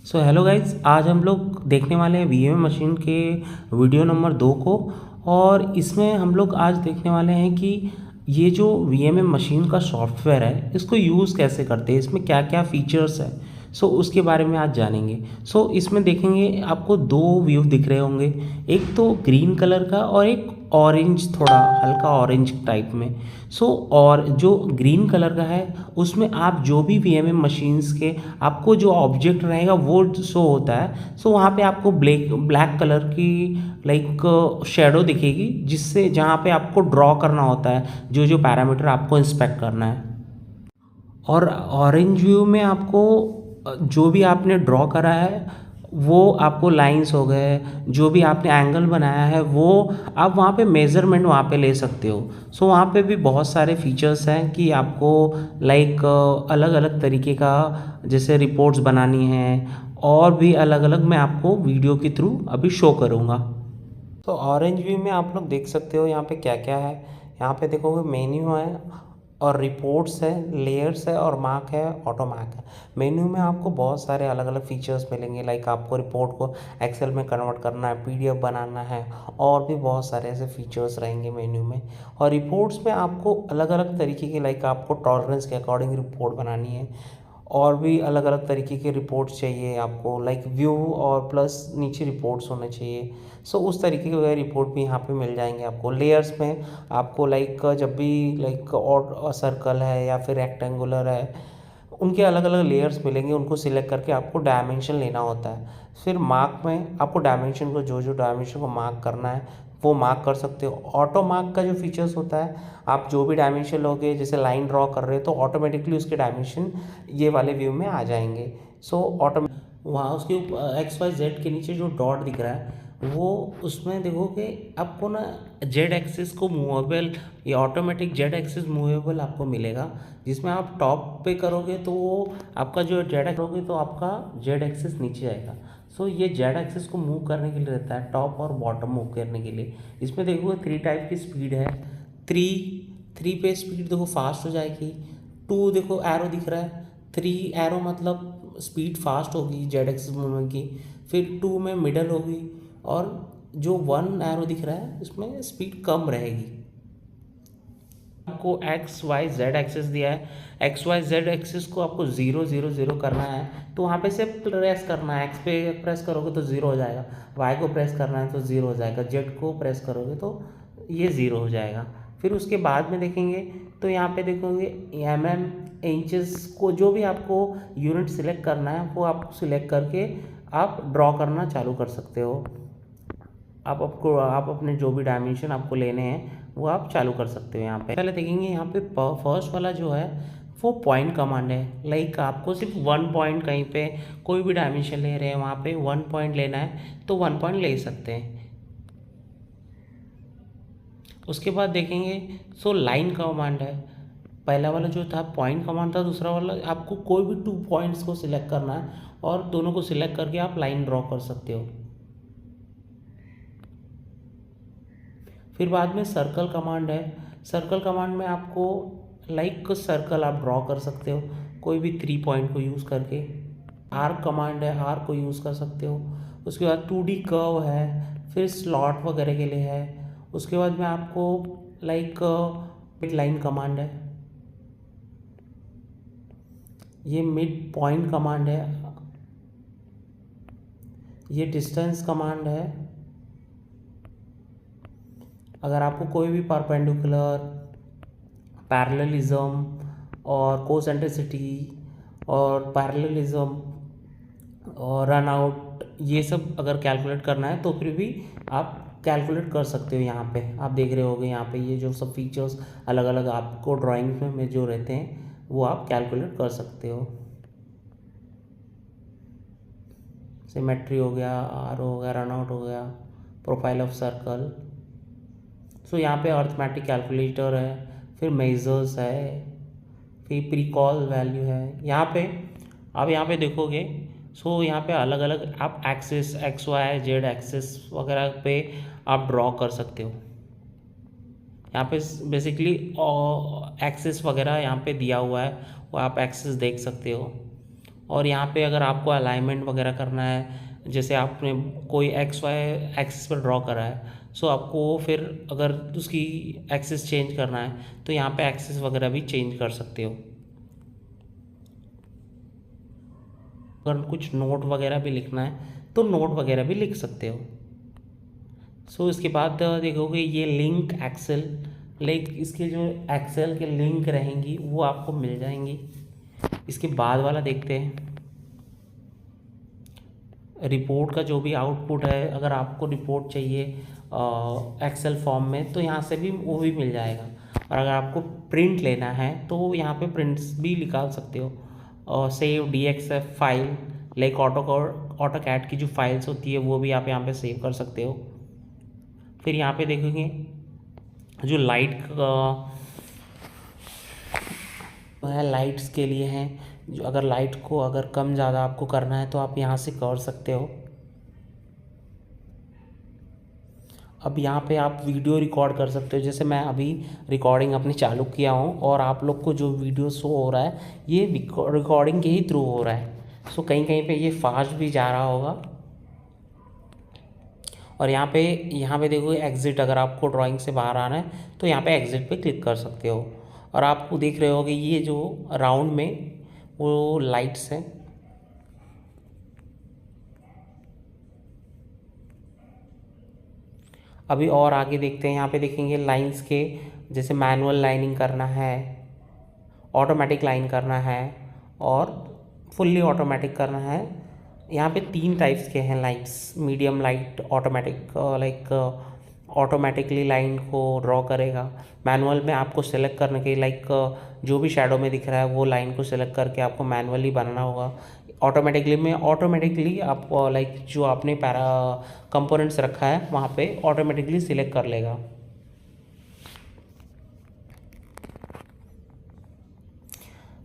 So hello guys, आज हम लोग देखने वाले हैं वीएमएम मशीन के वीडियो नंबर 2 को। और इसमें हम लोग आज देखने वाले हैं कि ये जो वीएमएम मशीन का सॉफ्टवेयर है इसको यूज़ कैसे करते हैं, इसमें क्या क्या फीचर्स है। सो उसके बारे में आज जानेंगे। सो इसमें देखेंगे आपको दो व्यू दिख रहे होंगे, एक तो ग्रीन कलर का और एक ऑरेंज, थोड़ा हल्का ऑरेंज टाइप में। सो और जो ग्रीन कलर का है उसमें आप जो भी वीएमएम मशीन्स के आपको जो ऑब्जेक्ट रहेगा वो शो होता है। सो वहाँ पे आपको ब्लैक कलर की लाइक शेडो दिखेगी, जिससे जहाँ पे आपको ड्रॉ करना होता है जो जो पैरामीटर आपको इंस्पेक्ट करना है। और ऑरेंज व्यू में आपको जो भी आपने ड्रॉ करा है वो आपको लाइंस हो गए, जो भी आपने एंगल बनाया है वो आप वहाँ पे मेज़रमेंट वहाँ पे ले सकते हो। सो वहाँ पे भी बहुत सारे फीचर्स हैं कि आपको लाइक अलग अलग तरीके का जैसे रिपोर्ट्स बनानी है, और भी अलग अलग मैं आपको वीडियो के थ्रू अभी शो करूँगा। तो ऑरेंज व्यू में आप लोग देख सकते हो यहाँ पे क्या क्या है। यहाँ पे देखोगे मेन्यू है और रिपोर्ट्स है, लेयर्स है और मार्क है, ऑटो मार्क है। मेन्यू में आपको बहुत सारे अलग अलग फीचर्स मिलेंगे, लाइक आपको रिपोर्ट को एक्सेल में कन्वर्ट करना है, पीडीएफ बनाना है, और भी बहुत सारे ऐसे फीचर्स रहेंगे मेन्यू में। और रिपोर्ट्स में आपको अलग अलग तरीके की, लाइक आपको टॉलरेंस के अकॉर्डिंग रिपोर्ट बनानी है, और भी अलग अलग तरीके के रिपोर्ट्स चाहिए आपको, लाइक व्यू और प्लस नीचे रिपोर्ट्स होने चाहिए। सो उस तरीके के रिपोर्ट भी यहाँ पे मिल जाएंगे आपको। लेयर्स में आपको लाइक जब भी लाइक और सर्कल है या फिर रेक्टेंगुलर है, उनके अलग अलग लेयर्स मिलेंगे, उनको सिलेक्ट करके आपको डायमेंशन लेना होता है। फिर मार्क में आपको डायमेंशन को, जो जो डायमेंशन को मार्क करना है वो मार्क कर सकते हो। ऑटो मार्क का जो फीचर्स होता है, आप जो भी डायमेंशन लोगे, जैसे लाइन ड्रॉ कर रहे हो तो ऑटोमेटिकली उसके डायमेंशन ये वाले व्यू में आ जाएंगे। सो ऑटो वहाँ उसके ऊपर एक्स वाई जेड के नीचे जो डॉट दिख रहा है वो, उसमें देखोगे आपको ना जेड एक्सिस को मूवेबल, ये ऑटोमेटिक जेड एक्सिस मूवेबल आपको मिलेगा, जिसमें आप टॉप पे करोगे तो वो आपका जो जेड करोगे तो आपका जेड एक्सिस नीचे आएगा। सो ये जेड एक्सिस को मूव करने के लिए रहता है, टॉप और बॉटम मूव करने के लिए। इसमें देखोगे 3 टाइप की स्पीड है। 3 पे स्पीड देखो फास्ट हो जाएगी। 2 देखो एरो दिख रहा है, 3 एरो मतलब स्पीड फास्ट होगी जेड एक्सिस मूवमेंट की। फिर 2 में मिडल होगी, और जो 1 एरो दिख रहा है इसमें स्पीड कम रहेगी। आपको एक्स वाई जेड एक्सिस दिया है, एक्स वाई जेड एक्सिस को आपको 0 0 0 करना है तो वहाँ पे से प्रेस करना है। एक्स पे प्रेस करोगे तो 0 हो जाएगा, वाई को प्रेस करना है तो 0 हो जाएगा, जेड को प्रेस करोगे तो ये 0 हो जाएगा। फिर उसके बाद में देखेंगे तो यहाँ पे देखोगे इंचेस को, जो भी आपको यूनिट सिलेक्ट करना है वो आप सिलेक्ट करके आप ड्रॉ करना चालू कर सकते हो। आप अपने जो भी डायमेंशन आपको लेने हैं वो आप चालू कर सकते हो। यहाँ पे पहले देखेंगे, यहाँ पे फर्स्ट वाला जो है वो पॉइंट कमांड है। लाइक आपको सिर्फ 1 पॉइंट, कहीं पे कोई भी डायमेंशन ले रहे हैं वहाँ पे 1 पॉइंट लेना है तो 1 पॉइंट ले सकते हैं। उसके बाद देखेंगे सो लाइन कमांड है। पहला वाला जो था पॉइंट कमांड था, दूसरा वाला आपको कोई भी 2 पॉइंट्स को सिलेक्ट करना है और दोनों को सिलेक्ट करके आप लाइन ड्रॉ कर सकते हो। फिर बाद में सर्कल कमांड है। सर्कल कमांड में आपको लाइक सर्कल आप ड्रॉ कर सकते हो कोई भी 3 पॉइंट को यूज़ करके। आर्क कमांड है, आर्क को यूज़ कर सकते हो। उसके बाद 2D कर्व है, फिर स्लॉट वगैरह के लिए है। उसके बाद में आपको लाइक मिड लाइन कमांड है, ये मिड पॉइंट कमांड है, ये डिस्टेंस कमांड है। अगर आपको कोई भी परपेंडिकुलर, पैरेललिज्म और कोसेंट्रिसिटी और पैरेललिज्म और रन आउट, ये सब अगर कैलकुलेट करना है तो फिर भी आप कैलकुलेट कर सकते हो। यहाँ पे आप देख रहे होगे, यहाँ पे ये जो सब फीचर्स अलग अलग आपको ड्राइंग में जो रहते हैं वो आप कैलकुलेट कर सकते हो। सिमेट्री हो गया, आर हो गया, रन आउट हो गया, प्रोफाइल ऑफ सर्कल। सो यहाँ पे अर्थमेटिक कैलकुलेटर है, फिर मेजर्स है, फिर प्रीकॉल वैल्यू है। यहाँ पे आप यहाँ पे देखोगे सो यहाँ पे अलग अलग आप axis, X Y Z axis वगैरह पे आप ड्रॉ कर सकते हो। यहाँ पे बेसिकली एक्सिस वगैरह यहाँ पे दिया हुआ है, वो आप एक्सिस देख सकते हो। और यहाँ पे अगर आपको अलाइनमेंट वगैरह करना है, जैसे आपने कोई एक्स वाई एक्सिस पर ड्रॉ करा है, सो आपको फिर अगर उसकी एक्सिस चेंज करना है तो यहाँ पे एक्सिस वगैरह भी चेंज कर सकते हो। अगर कुछ नोट वगैरह भी लिखना है तो नोट वगैरह भी लिख सकते हो। सो इसके बाद देखोगे ये लिंक एक्सेल, लाइक इसके जो एक्सेल के लिंक रहेंगी वो आपको मिल जाएंगी। इसके बाद वाला देखते हैं, रिपोर्ट का जो भी आउटपुट है, अगर आपको रिपोर्ट चाहिए एक्सेल फॉर्म में तो यहाँ से भी वो भी मिल जाएगा। और अगर आपको प्रिंट लेना है तो यहाँ पे प्रिंट्स भी निकाल सकते हो। और save DXF file, like AutoCAD की जो फाइल्स होती है वो भी आप यहाँ पे सेव कर सकते हो। फिर यहाँ पे देखेंगे जो लाइट है, लाइट्स के लिए हैं, जो अगर लाइट को अगर कम ज़्यादा आपको करना है तो आप यहाँ से कर सकते हो। अब यहाँ पे आप वीडियो रिकॉर्ड कर सकते हो, जैसे मैं अभी रिकॉर्डिंग अपनी चालू किया हूँ और आप लोग को जो वीडियो शो हो रहा है ये रिकॉर्डिंग के ही थ्रू हो रहा है। सो कहीं कहीं पे ये फास्ट भी जा रहा होगा। और यहाँ पे देखोगे एग्ज़िट, अगर आपको ड्राइंग से बाहर आना है तो यहाँ पे एग्ज़िट पे क्लिक कर सकते हो। और आपको देख रहे होगे ये जो राउंड में वो लाइट्स हैं। अभी और आगे देखते हैं, यहाँ पे देखेंगे लाइंस के, जैसे मैनुअल लाइनिंग करना है, ऑटोमेटिक लाइन करना है और फुल्ली ऑटोमेटिक करना है। यहाँ पे 3 टाइप्स के हैं lights, medium light, automatic, like automatically line को ड्रॉ करेगा। मैनुअल में आपको सेलेक्ट करने के लाइक जो भी शैडो में दिख रहा है वो लाइन को सेलेक्ट करके आपको मैनुअली बनाना होगा। ऑटोमेटिकली में ऑटोमेटिकली आप लाइक जो आपने पैरा कंपोनेंट्स रखा है वहाँ पे ऑटोमेटिकली सिलेक्ट कर लेगा।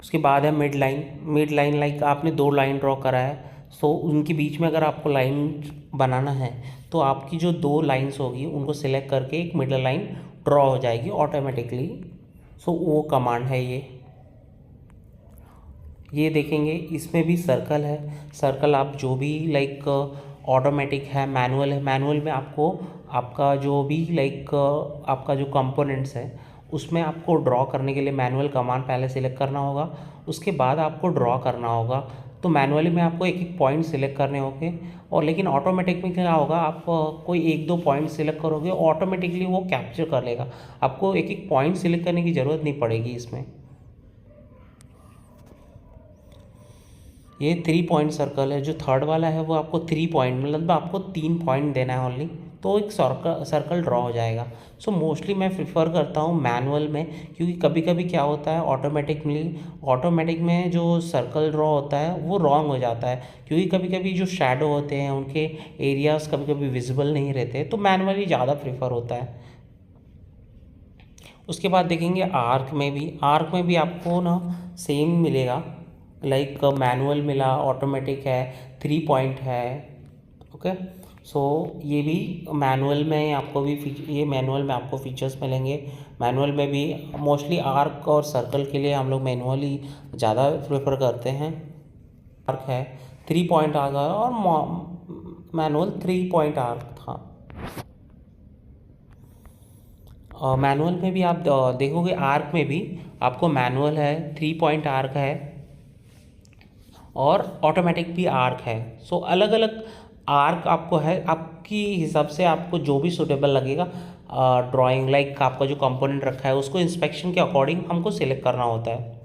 उसके बाद है mid line. Mid line like आपने 2 लाइन ड्रॉ करा है, सो उनके बीच में अगर आपको लाइन बनाना है तो आपकी जो 2 लाइंस होगी उनको सिलेक्ट करके एक मिडल लाइन ड्रॉ हो जाएगी ऑटोमेटिकली। सो वो कमांड है ये देखेंगे इसमें भी सर्कल है। सर्कल आप जो भी लाइक ऑटोमेटिक है, मैनुअल है, मैनुअल में आपको आपका जो भी लाइक आपका जो कंपोनेंट्स है उसमें आपको ड्रॉ करने के लिए मैनुअल कमांड पहले सिलेक्ट करना होगा, उसके बाद आपको ड्रॉ करना होगा। तो मैनुअली में आपको एक एक पॉइंट सिलेक्ट करने होंगे, और लेकिन ऑटोमेटिक में क्या होगा, आप कोई 1-2 पॉइंट सिलेक्ट करोगे ऑटोमेटिकली वो कैप्चर कर लेगा, आपको एक एक पॉइंट सिलेक्ट करने की ज़रूरत नहीं पड़ेगी इसमें। ये 3 पॉइंट सर्कल है, जो थर्ड वाला है वो आपको 3 पॉइंट, मतलब आपको 3 पॉइंट देना है ओनली, तो एक सर्कल ड्रॉ हो जाएगा। सो मोस्टली मैं प्रिफर करता हूँ मैनुअल में, क्योंकि कभी कभी क्या होता है ऑटोमेटिक में जो सर्कल ड्रॉ होता है वो रॉन्ग हो जाता है, क्योंकि कभी कभी जो शैडो होते हैं उनके एरियाज़ कभी कभी विजिबल नहीं रहते, तो मैनुअली ज़्यादा प्रेफर होता है। उसके बाद देखेंगे आर्क में भी आपको ना सेम मिलेगा, लाइक मैनुअल मिला, ऑटोमेटिक है, 3 पॉइंट है। ओके, सो ये भी मैनुअल में आपको भी ये मैनुअल में आपको फीचर्स मिलेंगे। मैनुअल में भी मोस्टली आर्क और सर्कल के लिए हम लोग मैनुअली ज़्यादा प्रेफर करते हैं। आर्क है 3 पॉइंट आ गया और मैनुअल 3 पॉइंट आर्क था। मैनुअल में भी आप देखोगे आर्क में भी आपको मैनुअल है, 3 पॉइंट आर्क है और ऑटोमेटिक भी आर्क है। सो अलग अलग आर्क आपको है, आपकी हिसाब से आपको जो भी सूटेबल लगेगा ड्राइंग, लाइक आपका जो कंपोनेंट रखा है उसको इंस्पेक्शन के अकॉर्डिंग हमको सिलेक्ट करना होता है।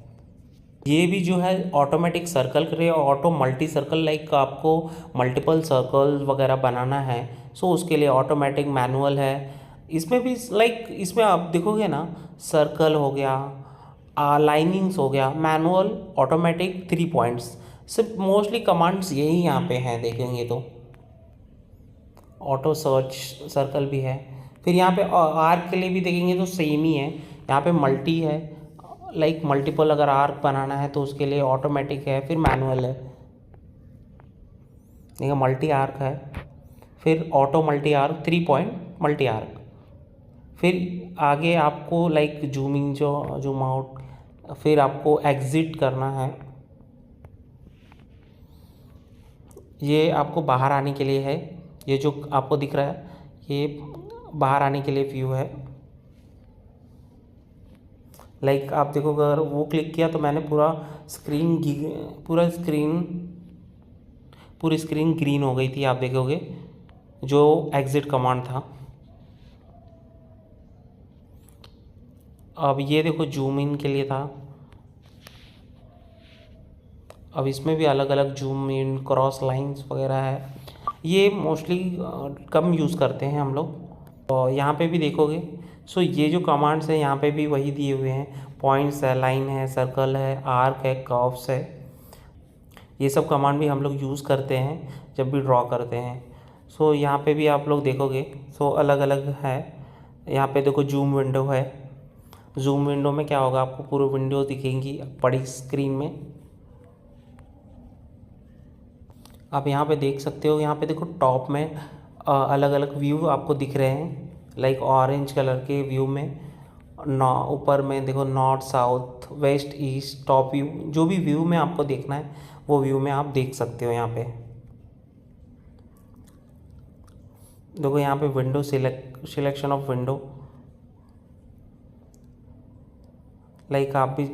ये भी जो है ऑटोमेटिक सर्कल करे, ऑटो मल्टी सर्कल, लाइक आपको मल्टीपल सर्कल वगैरह बनाना है, सो उसके लिए ऑटोमेटिक मैनुअल है। इसमें भी लाइक इसमें आप देखोगे ना, सर्कल हो गया, लाइनिंग्स हो गया, मैनुअल, ऑटोमेटिक, 3 पॉइंट्स, सिर्फ मोस्टली कमांड्स यही यहाँ पे हैं देखेंगे तो। ऑटो सर्च सर्कल भी है। फिर यहाँ पे आर्क के लिए भी देखेंगे तो सेम ही है, यहाँ पे मल्टी है, लाइक मल्टीपल अगर आर्क बनाना है तो उसके लिए ऑटोमेटिक है, फिर मैनुअल है। देखिए मल्टी आर्क है, फिर auto multi arc, 3 point multi arc. फिर आगे आपको लाइक जूमिंग जो जूम आउट, फिर आपको एग्ज़िट करना है, ये आपको बाहर आने के लिए है, ये जो आपको दिख रहा है ये बाहर आने के लिए व्यू है। लाइक आप देखोगे अगर वो क्लिक किया तो मैंने पूरी स्क्रीन ग्रीन हो गई थी, आप देखोगे जो एग्जिट कमांड था। अब ये देखो जूम इन के लिए था, अब इसमें भी अलग अलग जूम इन क्रॉस लाइंस वगैरह है, ये मोस्टली कम यूज़ करते हैं हम लोग। और यहाँ पे भी देखोगे सो ये जो कमांड्स हैं यहाँ पे भी वही दिए हुए हैं, पॉइंट्स है, लाइन है, सर्कल है, आर्क है, कर्व्स है, ये सब कमांड भी हम लोग यूज़ करते हैं जब भी ड्रॉ करते हैं। सो यहाँ पे भी आप लोग देखोगे सो अलग अलग है। यहाँ पे देखो जूम विंडो है, जूम विंडो में क्या होगा आपको पूरी विंडो दिखेंगी बड़ी स्क्रीन में। आप यहाँ पे देख सकते हो, यहाँ पे देखो टॉप में अलग अलग व्यू आपको दिख रहे हैं, लाइक ऑरेंज कलर के व्यू में ऊपर में देखो north south west east top view, जो भी व्यू में आपको देखना है वो व्यू में आप देख सकते हो। यहाँ पे देखो यहाँ पे window selection of window, like आप भी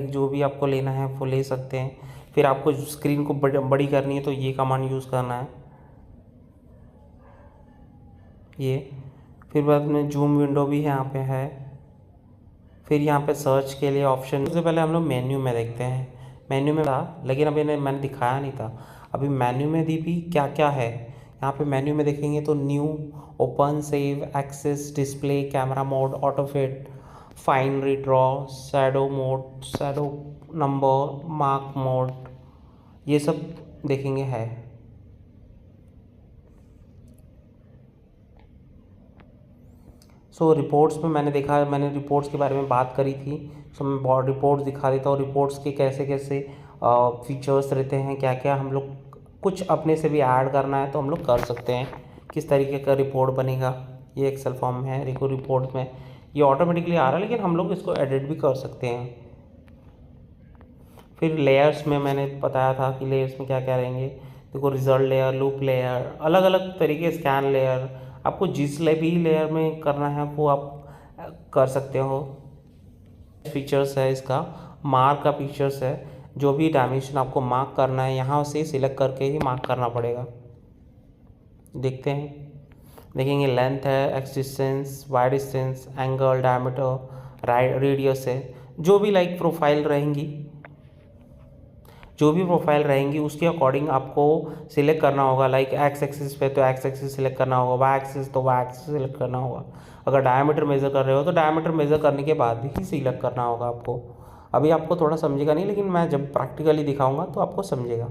जो भी आपको लेना है वो ले सकते हैं। फिर आपको स्क्रीन को बड़ी करनी है तो ये कमांड यूज़ करना है ये। फिर बाद में जूम विंडो भी यहाँ पे है। फिर यहाँ पे सर्च के लिए ऑप्शन, सबसे पहले हम लोग मेन्यू में देखते हैं। मेन्यू में था लेकिन अभी मैंने दिखाया नहीं था, अभी मेन्यू में भी क्या क्या है। यहाँ पे मेन्यू में देखेंगे तो new, open, save, axes, display, camera mode, auto fit, fine redraw, shadow mode, shadow number, mark mode, ये सब देखेंगे है। सो रिपोर्ट्स में मैंने देखा, मैंने रिपोर्ट्स के बारे में बात करी थी, सो मैं रिपोर्ट्स दिखा देता हूँ। रिपोर्ट्स के कैसे कैसे फीचर्स रहते हैं, क्या क्या हम लोग कुछ अपने से भी ऐड करना है तो हम लोग कर सकते हैं, किस तरीके का रिपोर्ट बनेगा। ये एक्सेल फॉर्म में है, देखो रिपोर्ट में ये ऑटोमेटिकली आ रहा है लेकिन हम लोग इसको एडिट भी कर सकते हैं। फिर लेयर्स में मैंने बताया था कि लेयर्स में क्या क्या रहेंगे, देखो रिजल्ट लेयर, लूप लेयर, अलग अलग तरीके, स्कैन लेयर, आपको जिस भी लेयर में करना है वो आप कर सकते हो। फीचर्स है इसका, मार्क का फीचर्स है, जो भी डायमेंशन आपको मार्क करना है यहाँ से सिलेक्ट करके ही मार्क करना पड़ेगा। देखते हैं, देखेंगे लेंथ है, X distance, Y distance, angle, diameter, radius है, जो भी लाइक प्रोफाइल रहेंगी उसके अकॉर्डिंग आपको सिलेक्ट करना होगा। लाइक एक्स एक्सिस पे तो एक्स एक्सिस सिलेक्ट करना होगा, वाई एक्सिस तो वाई एक्सिस सिलेक्ट करना होगा। अगर डायमीटर मेज़र कर रहे हो तो डायमीटर मेज़र करने के बाद भी सिलेक्ट करना होगा आपको। अभी आपको थोड़ा समझेगा नहीं लेकिन मैं जब प्रैक्टिकली दिखाऊंगा तो आपको समझेगा।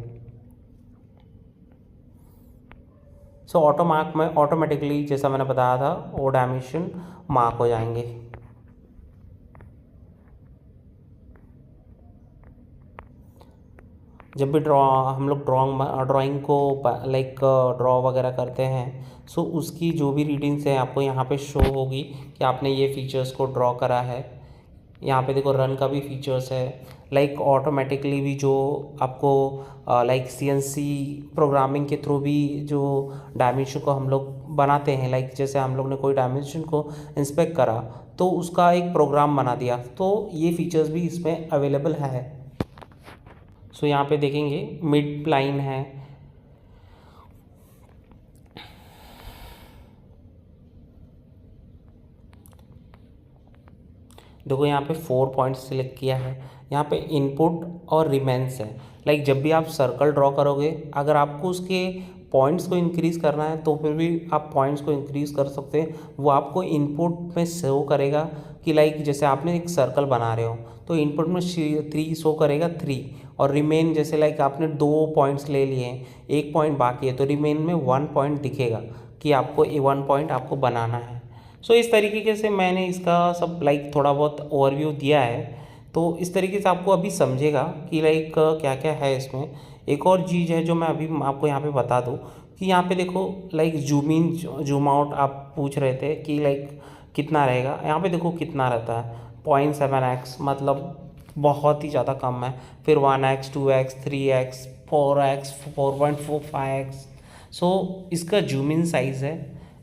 सो ऑटो मार्क में ऑटोमेटिकली जैसा मैंने बताया था वो डायमेंशन मार्क हो जाएंगे। जब भी हम लोग ड्राइंग को लाइक ड्रॉ वगैरह करते हैं सो उसकी जो भी रीडिंग्स हैं आपको यहाँ पे शो होगी कि आपने ये फीचर्स को ड्रॉ करा है। यहाँ पे देखो रन का भी फीचर्स है, लाइक ऑटोमेटिकली भी जो आपको लाइक सीएनसी प्रोग्रामिंग के थ्रू भी जो डायमेंशन को हम लोग बनाते हैं, लाइक जैसे हम लोग ने कोई डायमेंशन को इंस्पेक्ट करा तो उसका एक प्रोग्राम बना दिया, तो ये फीचर्स भी इसमें अवेलेबल है। सो यहाँ पे देखेंगे मिड लाइन है, देखो यहाँ पे 4 पॉइंट्स सिलेक्ट किया है। यहाँ पे इनपुट और रिमेंस है, लाइक जब भी आप सर्कल ड्रॉ करोगे अगर आपको उसके पॉइंट्स को इंक्रीज़ करना है तो फिर भी आप पॉइंट्स को इंक्रीज़ कर सकते हैं। वो आपको इनपुट में शो करेगा कि लाइक जैसे आपने एक सर्कल बना रहे हो तो इनपुट में 3 शो करेगा 3, और रिमेन जैसे लाइक आपने 2 पॉइंट्स ले लिए हैं, 1 पॉइंट बाकी है तो रिमेन में 1 पॉइंट दिखेगा कि आपको 1 पॉइंट आपको बनाना है। सो इस तरीके से मैंने इसका सब लाइक थोड़ा बहुत ओवरव्यू दिया है, तो इस तरीके से आपको अभी समझेगा कि लाइक क्या क्या है इसमें। एक और चीज़ है जो मैं अभी आपको यहाँ पे बता दूँ कि यहाँ पे देखो like zoom in zoom out आप पूछ रहे थे कि लाइक कितना रहेगा, यहाँ पे देखो कितना रहता है 0.7x, मतलब बहुत ही ज़्यादा कम है। फिर 1x 2x 3x 4x 4.45x। सो इसका जूम इन साइज़ है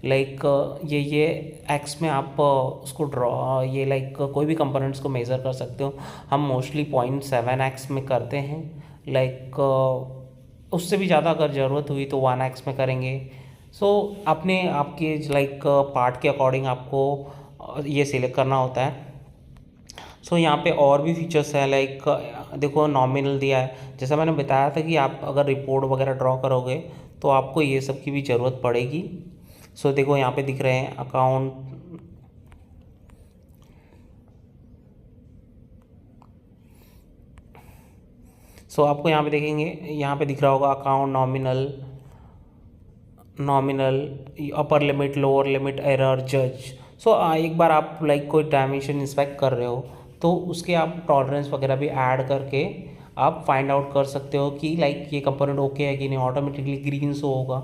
लाइक ये एक्स में आप उसको ड्रॉ ये लाइक कोई भी कंपोनेंट्स को मेज़र कर सकते हो। हम मोस्टली 0.7x में करते हैं लाइक उससे भी ज़्यादा अगर ज़रूरत हुई तो 1x में करेंगे। सो अपने आपके लाइक पार्ट के अकॉर्डिंग आपको ये सिलेक्ट करना होता है। सो यहाँ पे और भी फीचर्स हैं लाइक देखो नॉमिनल दिया है। जैसा मैंने बताया था कि आप अगर रिपोर्ट वगैरह ड्रॉ करोगे तो आपको ये सब की भी ज़रूरत पड़ेगी। सो देखो यहाँ पे दिख रहे हैं अकाउंट, सो आपको यहाँ पे देखेंगे, यहाँ पे दिख रहा होगा account, nominal, upper limit, lower limit, error, जज। सो एक बार आप लाइक कोई डायमेंशन इंस्पेक्ट कर रहे हो तो उसके आप टॉलरेंस वगैरह भी ऐड करके आप फाइंड आउट कर सकते हो कि लाइक ये कंपोनेंट ओके है कि नहीं, ऑटोमेटिकली ग्रीन शो होगा।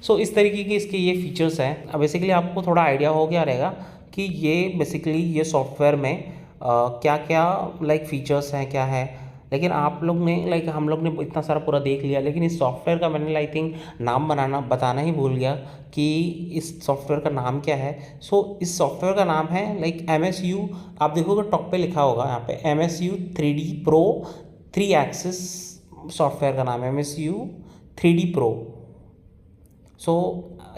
सो इस तरीके के इसके ये फीचर्स हैं। अब बेसिकली आपको थोड़ा आइडिया हो गया रहेगा कि ये बेसिकली ये सॉफ्टवेयर में क्या क्या लाइक फीचर्स हैं, क्या है। लेकिन आप लोग ने लाइक हम लोग ने इतना सारा पूरा देख लिया, लेकिन इस सॉफ्टवेयर का मैंने आई थिंक नाम बताना ही भूल गया कि इस सॉफ्टवेयर का नाम क्या है। सो इस सॉफ्टवेयर का नाम है लाइक MSU। आप देखोगे टॉप पे लिखा होगा यहाँ पे MSU 3D Pro 3 axis software का नाम है MSU 3D Pro। सो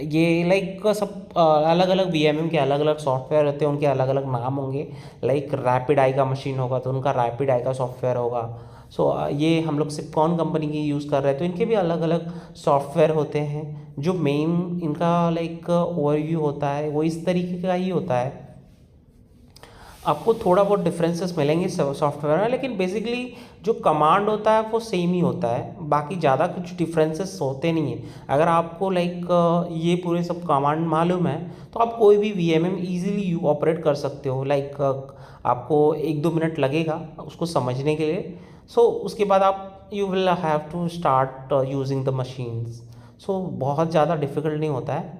ये लाइक सब अलग अलग VMM के अलग अलग सॉफ्टवेयर होते हैं, उनके अलग अलग नाम होंगे। लाइक रैपिड आई का मशीन होगा तो उनका रैपिड आई का सॉफ्टवेयर होगा। सो ये हम लोग सिपकॉन कंपनी की यूज़ कर रहे हैं तो इनके भी अलग अलग सॉफ्टवेयर होते हैं। जो मेन इनका लाइक ओवरव्यू होता है वो इस तरीके का ही होता है। आपको थोड़ा बहुत डिफरेंसेस मिलेंगे सॉफ्टवेयर में, लेकिन बेसिकली जो कमांड होता है वो सेम ही होता है, बाकी ज़्यादा कुछ डिफरेंसेस होते नहीं हैं। अगर आपको लाइक ये पूरे सब कमांड मालूम है तो आप कोई भी VMM ईजिली ऑपरेट कर सकते हो। लाइक आपको 1-2 मिनट लगेगा उसको समझने के लिए। सो उसके बाद आप you will have to start using the machines. So बहुत ज़्यादा डिफ़िकल्ट नहीं होता है।